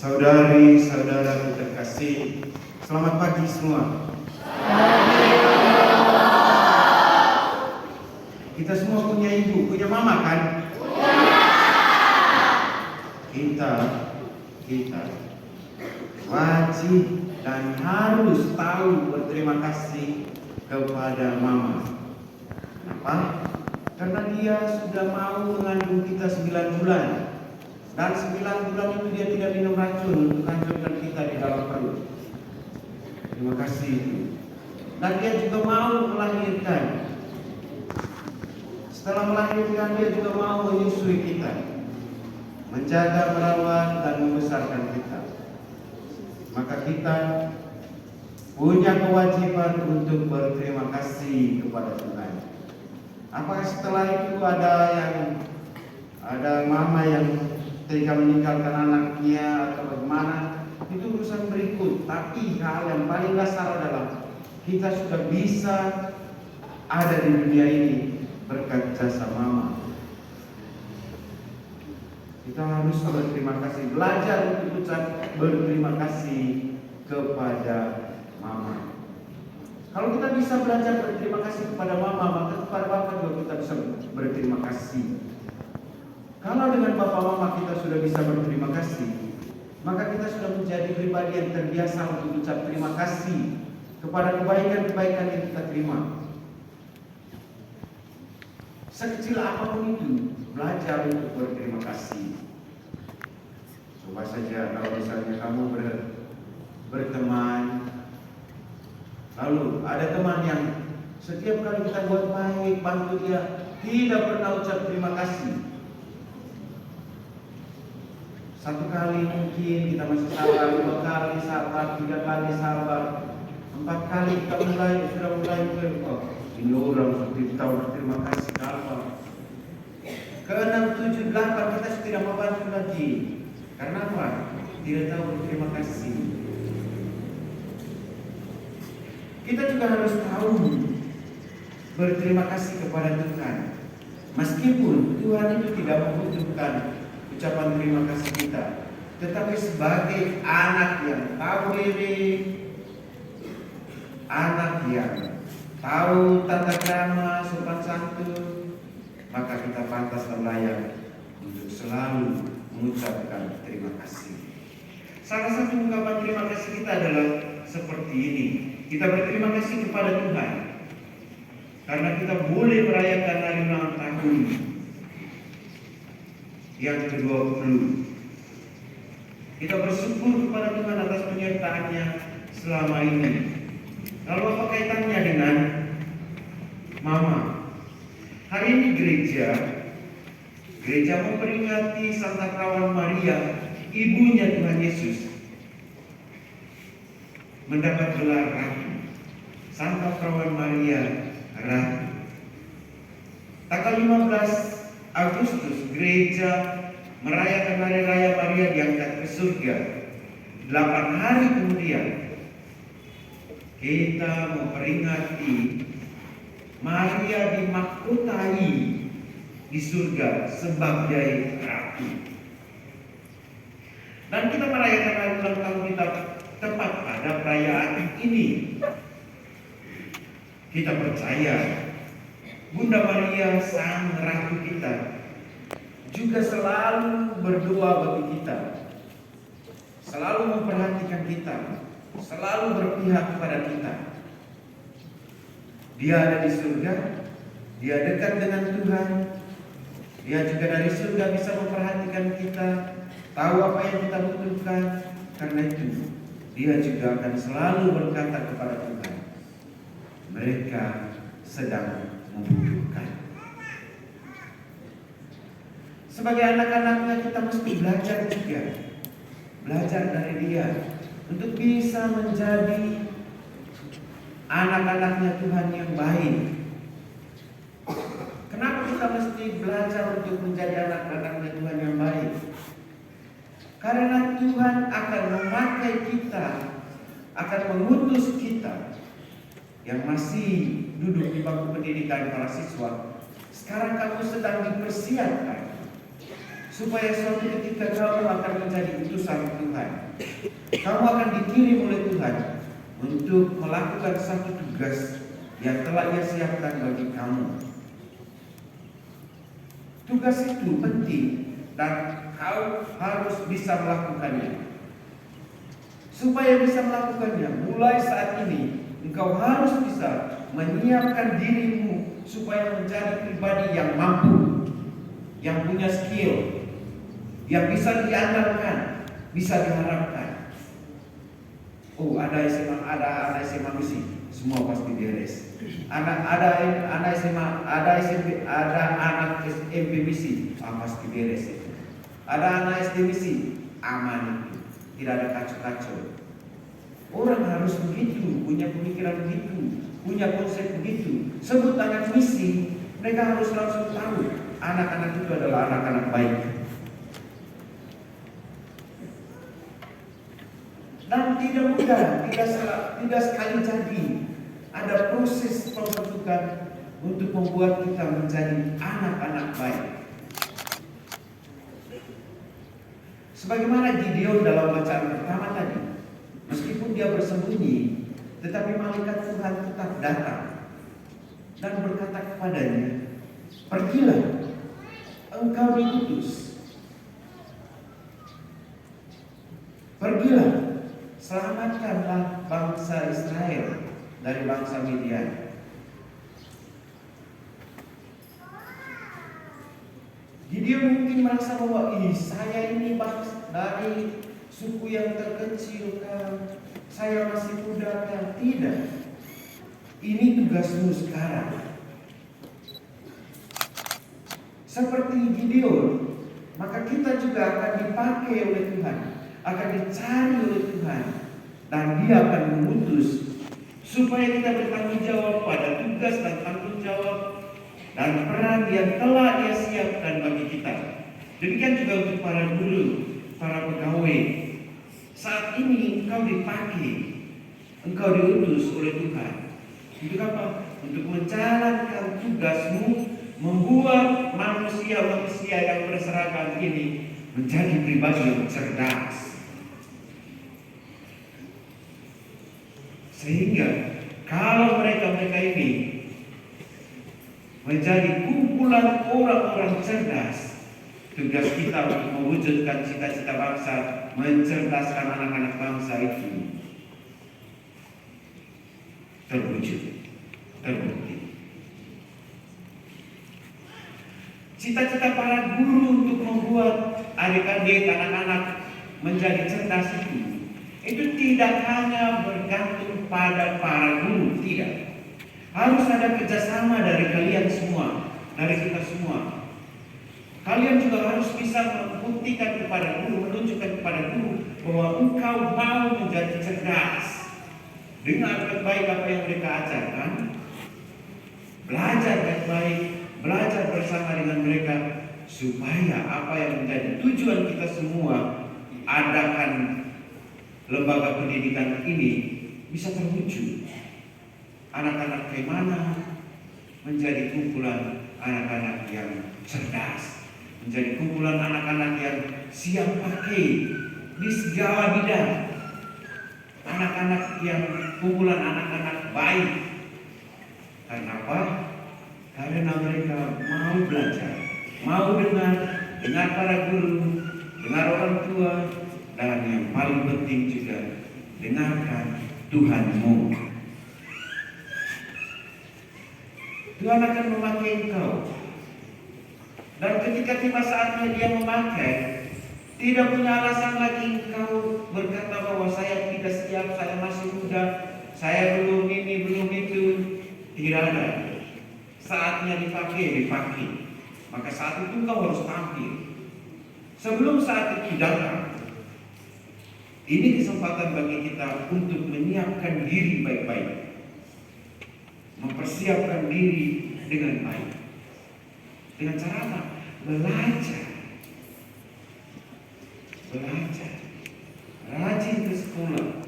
Saudari-saudaraku terkasih, selamat pagi semua. Kita semua punya ibu, punya mama kan? Kita wajib dan harus tahu berterima kasih kepada mama. Kenapa? Karena dia sudah mau mengandung kita 9 bulan. Dan 9 bulan itu dia tidak minum racun untuk hancurkan kita di dalam perut. Terima kasih. Dan dia juga mau melahirkan. Setelah melahirkan dia juga mau menyusui kita, menjaga, merawat, dan membesarkan kita. Maka kita punya kewajiban untuk berterima kasih kepada Tuhan. Apakah setelah itu ada mama yang ketika meninggalkan anaknya atau bagaimana, itu urusan berikut. Tapi hal yang paling dasar adalah kita sudah bisa ada di dunia ini berkat jasa mama. Kita harus berterima kasih, belajar untuk ucap berterima kasih kepada mama. Kalau kita bisa belajar berterima kasih kepada mama, maka kepada bapak juga kita bisa berterima kasih. Kalau dengan bapak mama kita sudah bisa berterima kasih, maka kita sudah menjadi pribadi yang terbiasa untuk ucap terima kasih kepada kebaikan-kebaikan yang kita terima. Sekecil apapun itu, belajar untuk berterima kasih. Coba saja kalau misalnya kamu berteman, lalu ada teman yang setiap kali kita buat baik, bantu dia, tidak pernah ucap terima kasih. Satu kali mungkin kita masih sabar, 2 kali sabar, 3 kali sabar, 4 kali kita sudah mulai ini orang seperti tahu berterima kasih apa. Ke 6, 7, 8 kita tidak mau bantu lagi. Karena apa? Tidak tahu berterima kasih. Kita juga harus tahu berterima kasih kepada Tuhan. Meskipun Tuhan itu tidak membutuhkan ucapan terima kasih kita, tetapi sebagai anak yang tahu diri, anak yang tahu tata krama, sopan santun, maka kita pantas dan layak untuk selalu mengucapkan terima kasih. Salah satu ungkapan terima kasih kita adalah seperti ini. Kita berterima kasih kepada Tuhan karena kita boleh merayakan hari ulang tahun yang ke-20. Kita bersyukur kepada Tuhan atas penyertaannya selama ini. Lalu apa kaitannya dengan mama? Hari ini gereja memperingati Santa Perawan Maria, ibunya Tuhan Yesus, mendapat gelar Ratu. Santa Perawan Maria Ratu. Tanggal 15 Agustus gereja merayakan hari raya Maria diangkat ke surga. 8 hari kemudian kita memperingati Maria dimahkotai di surga sebagai Ratu. Dan kita merayakan hari ulang tahun kita tepat pada perayaan ini. Kita percaya Bunda Maria Sang Ratu kita juga selalu berdoa bagi kita, selalu memperhatikan kita, selalu berpihak kepada kita. Dia ada di surga, dia dekat dengan Tuhan, dia juga dari surga bisa memperhatikan kita, tahu apa yang kita butuhkan. Karena itu dia juga akan selalu berkata kepada Tuhan, mereka sedang membutuhkan. Sebagai anak-anaknya kita mesti belajar juga, belajar dari dia untuk bisa menjadi anak-anaknya Tuhan yang baik. Kenapa kita mesti belajar untuk menjadi anak-anaknya Tuhan yang baik? Karena Tuhan akan memakai kita, akan mengutus kita yang masih duduk di bangku pendidikan para siswa. Sekarang kamu sedang dipersiapkan supaya suatu ketika kamu akan menjadi utusan Tuhan. Kamu akan dikirim oleh Tuhan untuk melakukan satu tugas yang telah Ia siapkan bagi kamu. Tugas itu penting dan kau harus bisa melakukannya. Supaya bisa melakukannya, mulai saat ini engkau harus bisa menyiapkan dirimu supaya menjadi pribadi yang mampu, yang punya skill, yang bisa diandalkan, bisa diharapkan. Oh, ada SMA misi, semua pasti beres. Ada anak SMP misi, pasti beres itu. Ada anak SD misi, aman itu, tidak ada kacau-kacau. Orang harus begitu, punya pemikiran begitu, punya konsep begitu. Sebut anak misi, mereka harus langsung tahu anak-anak itu adalah anak-anak baik. Dan tidak mudah, tidak sekali jadi. Ada proses pembentukan untuk membuat kita menjadi anak-anak baik. Sebagaimana Gideon dalam bacaan pertama tadi, meskipun dia bersembunyi, tetapi malaikat Tuhan tetap datang dan berkata kepadanya, "Pergilah, engkau diutus. Pergilah, selamatkanlah bangsa Israel dari bangsa Midian." Gideon mungkin merasa bahwa saya ini bangsa dari suku yang terkecil kan, saya masih muda kan. Tidak, ini tugasmu sekarang. Seperti Gideon, maka kita juga akan dipakai oleh Tuhan, akan dicari oleh Tuhan, dan Dia akan mengutus supaya kita bertanggung jawab pada tugas dan tanggung jawab dan peran yang telah Dia siapkan bagi kita. Demikian juga untuk para guru, para pegawai. Saat ini engkau dipakai, engkau diutus oleh Tuhan. Untuk apa? Untuk menjalankan tugasmu, membuat manusia-manusia yang berseragam ini menjadi pribadi yang cerdas. Sehingga kalau mereka-mereka ini menjadi kumpulan orang-orang cerdas, tugas kita untuk mewujudkan cita-cita bangsa, mencerdaskan anak-anak bangsa itu terwujud, terbukti. Cita-cita para guru untuk membuat adik-adik, anak-anak menjadi cerdas itu tidak hanya bergantung pada para guru, tidak. Harus ada kerjasama dari kalian semua, dari kita semua. Kalian juga harus bisa membuktikan kepada guru, menunjukkan kepada guru bahwa engkau mau menjadi cerdas. Dengar baik-baik apa yang mereka ajarkan, belajar baik-baik, belajar bersama dengan mereka, supaya apa yang menjadi tujuan kita semua, adakan lembaga pendidikan ini bisa terwujud. Anak-anak Kaimana menjadi kumpulan anak-anak yang cerdas, menjadi kumpulan anak-anak yang siap pakai di segala bidang. Anak-anak yang kumpulan anak-anak baik. Karena apa? Karena mereka mau belajar, mau dengar para guru, dengar orang tua, dan yang paling penting juga dengarkan Tuhanmu. Tuhan akan memakai engkau. Dan ketika tiba saatnya Dia memakai, tidak punya alasan lagi engkau berkata bahwa saya tidak siap, saya masih muda, saya belum ini, belum itu. Tidak ada. Saatnya dipakai. Maka saat itu engkau harus tampil. Sebelum saat itu datang, ini kesempatan bagi kita untuk menyiapkan diri baik-baik, mempersiapkan diri dengan baik. Dengan cara apa? Belajar, rajin ke sekolah,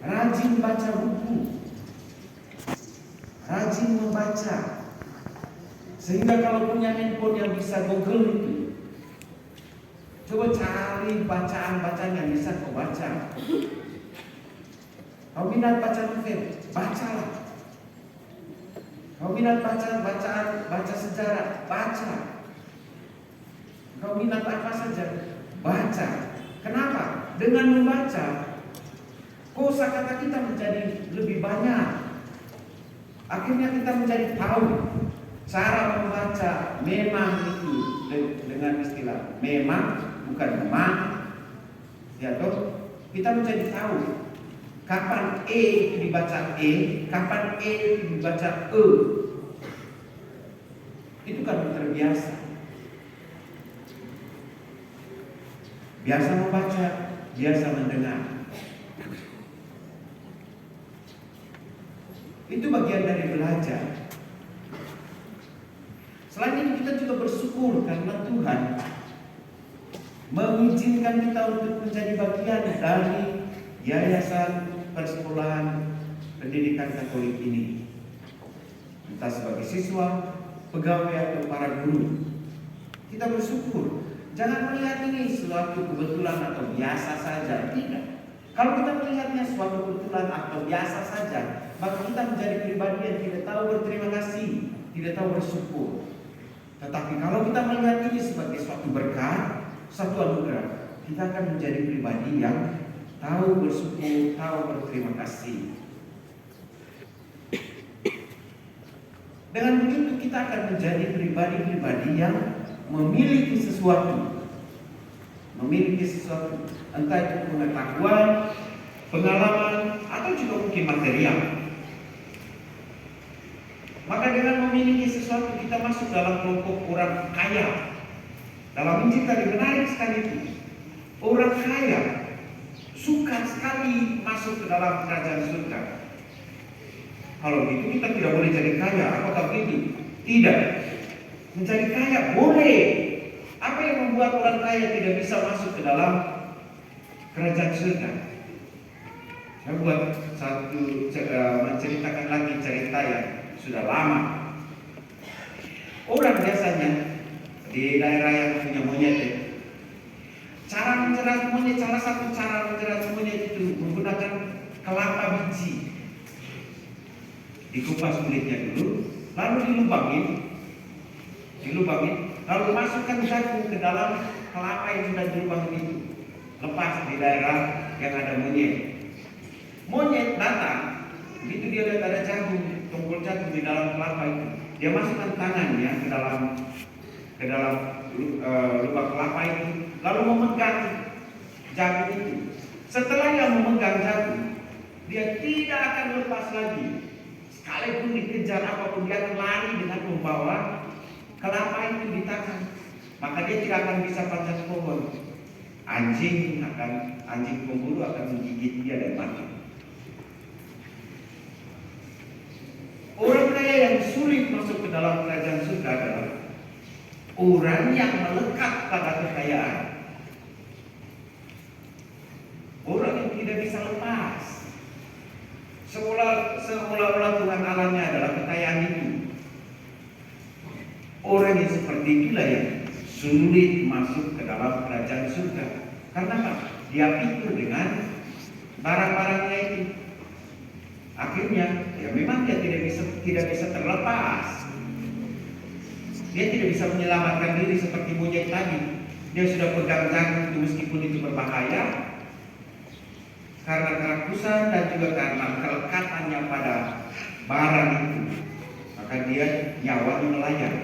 rajin baca buku, rajin membaca, sehingga kalau punya handphone yang bisa Google itu, Coba cari bacaan-bacaan yang bisa kau baca. Kau minat baca novel, bacalah. Kau minat baca sejarah, baca. Kau minat apa saja, baca. Kenapa? Dengan membaca, kosakata kita menjadi lebih banyak. Akhirnya kita menjadi tahu cara membaca. Memang itu dengan istilah memang, bukan memang. Ya toh, kita menjadi tahu kapan E itu dibaca E, kapan E itu dibaca E. Itu kan terbiasa. Biasa membaca, biasa mendengar. Itu bagian dari belajar. Selain itu kita juga bersyukur karena Tuhan mengizinkan kita untuk menjadi bagian dari yayasan persekolahan pendidikan Katolik ini, entah sebagai siswa, pegawai atau para guru. Kita bersyukur. Jangan melihat ini suatu kebetulan atau biasa saja. Tidak. Kalau kita melihatnya suatu kebetulan atau biasa saja, maka kita menjadi pribadi yang tidak tahu berterima kasih, tidak tahu bersyukur. Tetapi kalau kita melihat ini sebagai suatu berkat, suatu anugerah, kita akan menjadi pribadi yang tahu bersyukur, tahu berterima kasih. Dengan begitu kita akan menjadi pribadi-pribadi yang memiliki sesuatu. Entah itu pengetahuan, pengalaman, atau juga mungkin material. Maka dengan memiliki sesuatu kita masuk dalam kelompok orang kaya. Dalam Injil tadi menarik sekali itu. Orang kaya suka sekali masuk ke dalam kerajaan surga. Kalau begitu kita tidak boleh jadi kaya. Apakah begitu? Tidak. Menjadi kaya boleh. Apa yang membuat orang kaya tidak bisa masuk ke dalam kerajaan surga? Saya buat menceritakan lagi cerita yang sudah lama. Orang biasanya di daerah yang punya monyet, cara menjerat monyet, salah satu cara menjerat monyet itu menggunakan kelapa biji. Dikupas kulitnya dulu, lalu dilubangin, lalu masukkan jagung ke dalam kelapa yang sudah dilubangin itu. Lepas di daerah yang ada monyet. Monyet datang, begitu dia lihat ada jagung, tombol jagung di dalam kelapa itu, dia masukkan tangannya ke dalam lubang kelapa itu, lalu memegang jagung itu. Setelah dia memegang jagung, dia tidak akan lepas lagi. Sekalipun dikejar apapun, dia akan lari dengan membawa kelapa itu di tangan. Maka dia tidak akan bisa panjat pohon. Anjing pemburu akan menggigit dia dan mati. Orang kaya yang sulit masuk ke dalam kerajaan surga adalah orang yang melekat pada kekayaan. Orang yang tidak bisa lepas. Seolah-olah Tuhan alamnya adalah kekayaan itu. Orang yang seperti itulah yang sulit masuk ke dalam kerajaan surga. Karena apa? Dia pikir dengan barang-barangnya itu. Akhirnya, ya memang dia tidak bisa terlepas. Dia tidak bisa menyelamatkan diri seperti monyet tadi. Dia sudah pegang jagung itu meskipun itu berbahaya. Karena kerakusan dan juga karena kelekatannya pada barang itu, maka dia nyawanya melayang.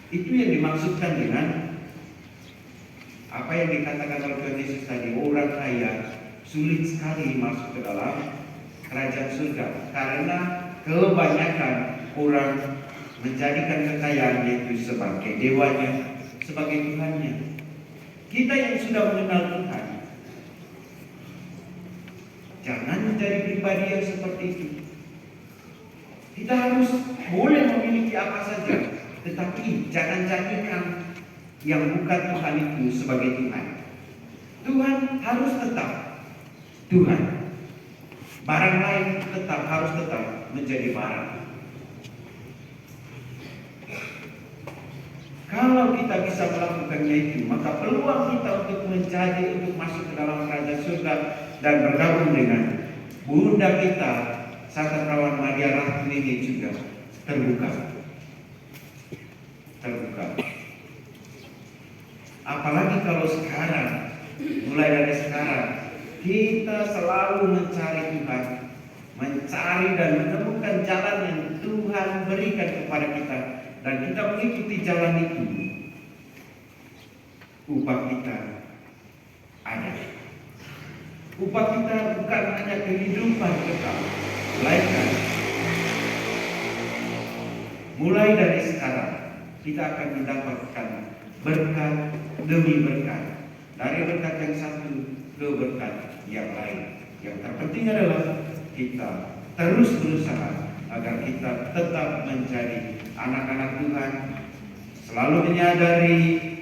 Itu yang dimaksudkan dengan apa yang dikatakan oleh Tuhan Yesus tadi. Orang kaya sulit sekali masuk ke dalam kerajaan surga karena kebanyakan orang menjadikan kekayaan itu sebagai dewanya, sebagai Tuhannya. Kita yang sudah mengenal Tuhan, jangan menjadi pribadi yang seperti itu. Kita harus boleh memiliki apa saja, tetapi jangan jadikan yang bukan Tuhan itu sebagai Tuhan. Tuhan harus tetap Tuhan. Barang lain harus tetap menjadi barang. Kalau kita bisa melakukannya itu, maka peluang kita untuk masuk ke dalam kerajaan surga dan bergabung dengan Bunda kita, Santa Perawan Maria Ratu ini juga terbuka. Apalagi kalau sekarang, mulai dari sekarang, kita selalu mencari Tuhan, mencari dan menemukan jalan yang Tuhan berikan kepada kita, dan kita mengikuti jalan itu. Upah kita ada. Upah kita bukan hanya kehidupan kekal, melainkan mulai dari sekarang kita akan mendapatkan berkat demi berkat, dari berkat yang satu ke berkat yang lain. Yang terpenting adalah kita terus berusaha agar kita tetap menjadi anak-anak Tuhan, selalu menyadari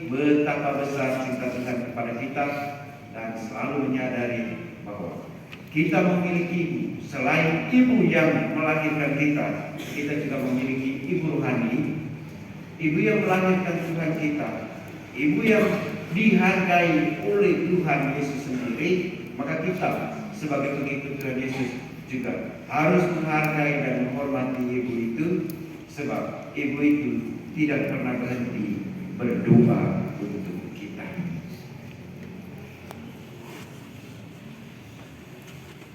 betapa besar cinta Tuhan kepada kita, dan selalu menyadari bahwa kita memiliki ibu. Selain ibu yang melahirkan kita juga memiliki ibu rohani, ibu yang melahirkan Tuhan kita, ibu yang dihargai oleh Tuhan Yesus sendiri. Maka kita sebagai pengikut Tuhan Yesus juga harus menghargai dan menghormati ibu itu, sebab ibu itu tidak pernah berhenti berdoa untuk